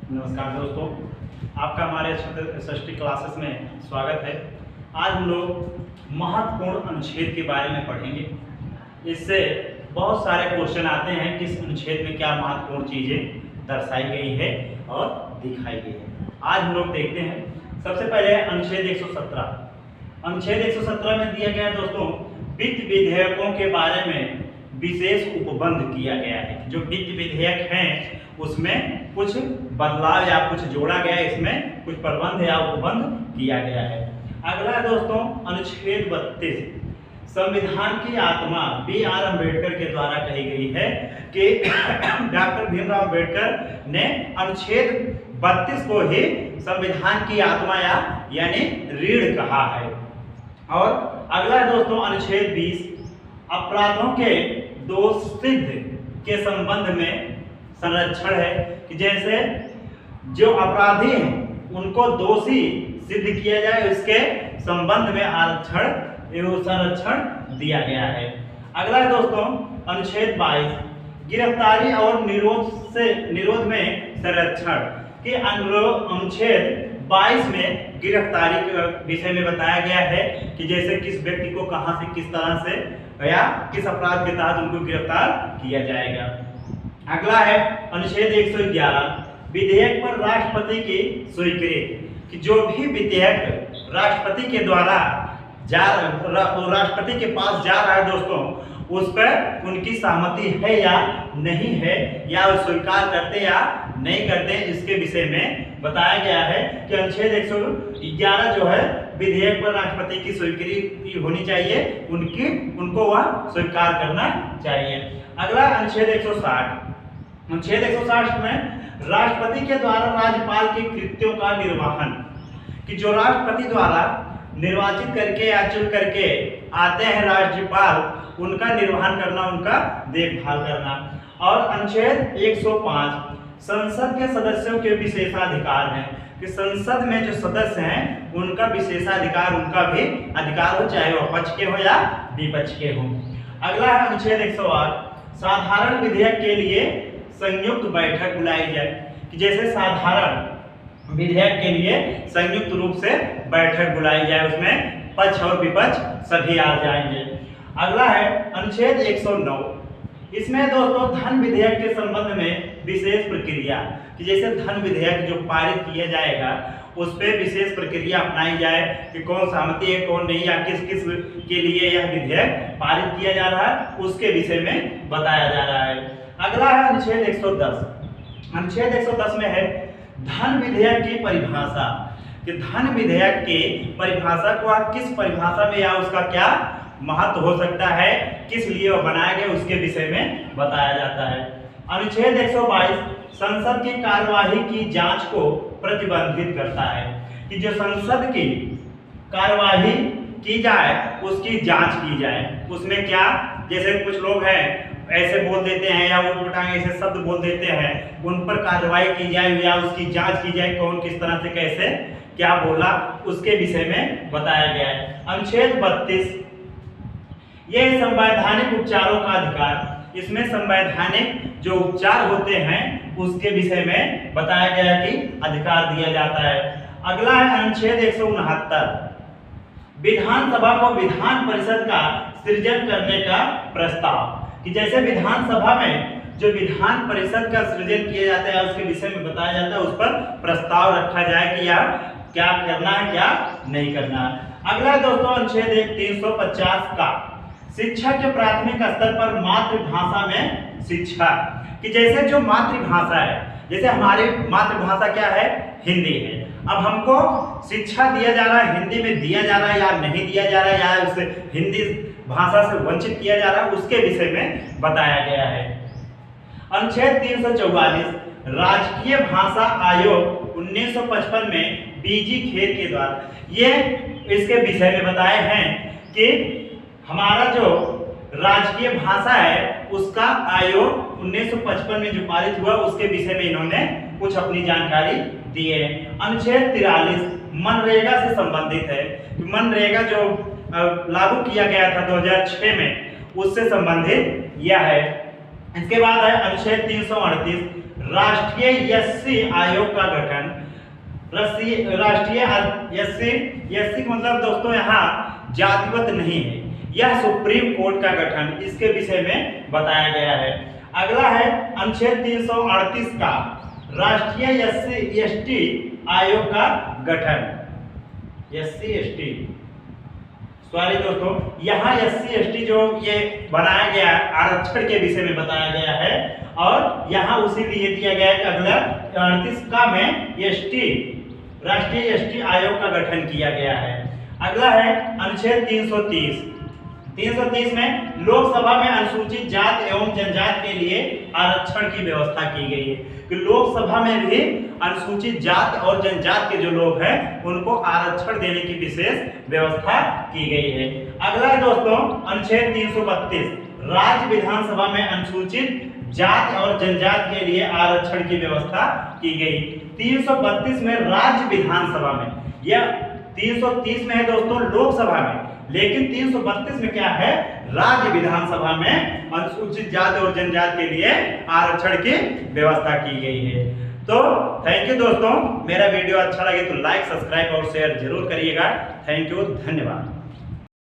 नमस्कार दोस्तों, आपका हमारे षष्ठी क्लासेस में स्वागत है। आज हम लोग महत्वपूर्ण अनुच्छेद के बारे में पढ़ेंगे। इससे बहुत सारे क्वेश्चन आते हैं कि इस अनुच्छेद में क्या महत्वपूर्ण चीज़ें दर्शाई गई है और दिखाई गई है। आज हम लोग देखते हैं। सबसे पहले अनुच्छेद 117। अनुच्छेद 117 में दिया गया है दोस्तों, वित्त विधेयकों के बारे में विशेष उपबंध किया गया है। जो वित्त विधेयक हैं उसमें कुछ बदलाव या कुछ जोड़ा गया है, इसमें कुछ प्रबंध या उपबंध किया गया है। अगला है दोस्तों अनुच्छेद 32। संविधान की आत्मा B.R. अम्बेडकर के द्वारा कही गई है कि डॉक्टर भीमराव अम्बेडकर ने अनुच्छेद 32 को ही संविधान की आत्मा यानी रीढ़ कहा है। और अगला है दोस्तों अनुच्छेद 20। अपराधों के दोष सिद्ध के संबंध में संरक्षण है कि जैसे जो अपराधी हैं उनको दोषी सिद्ध किया जाए, उसके संबंध में आरक्षण एवं संरक्षण दिया गया है। अगला है दोस्तों अनुच्छेद 22। गिरफ्तारी और निरोध में संरक्षण के अनुच्छेद 22 में गिरफ्तारी के विषय में बताया गया है कि जैसे किस व्यक्ति को कहां से किस तरह से या किस अपराध के तहत उनको गिरफ्तार किया जाएगा। अगला है अनुच्छेद 111। विधेयक पर राष्ट्रपति की स्वीकृति कि जो भी विधेयक राष्ट्रपति के द्वारा राष्ट्रपति के पास जा रहा है दोस्तों, उस पर उनकी सहमति है या नहीं है, या वो स्वीकार करते या नहीं करते, इसके विषय में बताया गया है कि अनुच्छेद 111 जो है विधेयक पर राष्ट्रपति की स्वीकृति होनी चाहिए, उनको वह स्वीकार करना चाहिए। अगला अनुच्छेद 160। अनुच्छेद 160 में राष्ट्रपति के द्वारा राज्यपाल के कृत्यों का निर्वहन कि जो राष्ट्रपति द्वारा निर्वाचित करके या चुन करके आते हैं राज्यपाल, उनका निर्वहन करना, उनका देखभाल करना। और अनुच्छेद 105। संसद के सदस्यों के विशेषाधिकार हैं कि संसद में जो सदस्य हैं उनका विशेषाधिकार, उनका भी अधिकार हो, चाहे वह पक्ष के हो या विपक्ष के हो। अगला है अनुच्छेद 108। साधारण विधेयक के लिए संयुक्त बैठक बुलाई जाए कि जैसे साधारण विधेयक के लिए संयुक्त रूप से बैठक बुलाई जाए, उसमें पक्ष और विपक्ष सभी आ जाएंगे। अगला है अनुच्छेद 109। इसमें दोस्तों धन विधेयक के संबंध में विशेष प्रक्रिया कि जैसे धन विधेयक जो पारित किया जाएगा उस पर विशेष प्रक्रिया अपनाई जाए कि कौन सहमति है कौन नहीं, या किस किस के लिए यह विधेयक पारित किया जा रहा है, उसके विषय में बताया जा रहा है। अगला है अनुच्छेद 110। अनुच्छेद 110 में है धन विधेयक की परिभाषा कि धन विधेयक की परिभाषा को आप किस परिभाषा में या उसका क्या महत्व हो सकता है, किस लिए वह बनाया गया, उसके विषय में बताया जाता है। अनुच्छेद 122 संसद की कार्यवाही की जांच को प्रतिबंधित करता है कि जो संसद की कार्यवाही की जाए उसकी जांच की जाए। उसमें क्या, जैसे कुछ लोग हैं ऐसे बोल देते हैं या उठपटांग ऐसे शब्द बोल देते हैं, उन पर कार्रवाई की जाए या उसकी जांच की जाए, कौन किस तरह से कैसे क्या बोला, उसके विषय में बताया गया है। अनुच्छेद 32 ये संवैधानिक उपचारों का अधिकार, इसमें संवैधानिक जो उपचार होते हैं उसके विषय में बताया गया कि अधिकार दिया जाता है। अगला है अनुच्छेद 169। विधानसभा को विधान परिषद का सृजन करने का प्रस्ताव कि जैसे विधानसभा में जो विधान परिषद का सृजन किया जाता है उसके विषय में बताया जाता है, उस पर प्रस्ताव रखा जाए कि यार क्या करना है क्या नहीं करना है। अगला दोस्तों अनुच्छेद 350 का शिक्षा के प्राथमिक स्तर पर मातृभाषा में शिक्षा कि जैसे जो मातृभाषा है, जैसे हमारी मातृभाषा क्या है, हिंदी है, अब हमको शिक्षा दिया जा रहा है, हिंदी में दिया जा रहा है या नहीं दिया जा रहा है, या उसे हिंदी भाषा से वंचित किया जा रहा है, उसके विषय में बताया गया है। अनुच्छेद 344 राजकीय भाषा आयोग 1955 में बीजी खेर के द्वारा ये इसके विषय में बताए हैं कि हमारा जो राजकीय भाषा है उसका आयोग 1955 में जो पारित हुआ उसके विषय में इन्होंने कुछ अपनी जानकारी दी है। अनुच्छेद 43 मनरेगा से संबंधित है कि मनरेगा जो लागू किया गया था 2006 में, उससे संबंधित यह है। इसके बाद है अनुच्छेद 338 राष्ट्रीय एससी आयोग का गठन। राष्ट्रीय एससी मतलब दोस्तों यहाँ जातिगत नहीं है, यह सुप्रीम कोर्ट का गठन, इसके विषय में बताया गया है। अगला है अनुच्छेद 338 का राष्ट्रीय एससी एसटी आयोग का गठन। एससी एसटी सॉरी दोस्तों, यहाँ एससी एसटी जो ये बनाया गया आरक्षण के विषय में बताया गया है, और यहाँ उसी लिए दिया गया है कि अगला 38 का में एसटी राष्ट्रीय एसटी आयोग का गठन किया गया है। अगला है अनुच्छेद 330 में लोकसभा में अनुसूचित जाति एवं जनजाति के लिए आरक्षण की व्यवस्था की गई है कि लोकसभा में भी अनुसूचित जाति और जनजाति के जो लोग हैं उनको आरक्षण देने की विशेष व्यवस्था की गई है। अगला है दोस्तों अनुच्छेद 332, राज्य विधानसभा में अनुसूचित जाति और जनजाति के लिए आरक्षण की व्यवस्था की गई। 332 में राज्य विधानसभा में, यह 330 में है दोस्तों लोकसभा में, लेकिन 332 में क्या है, राज्य विधानसभा में अनुसूचित जाति और जनजाति के लिए आरक्षण की व्यवस्था की गई है। तो थैंक यू दोस्तों, मेरा वीडियो अच्छा लगे तो लाइक, सब्सक्राइब और शेयर जरूर करिएगा। थैंक यू, धन्यवाद।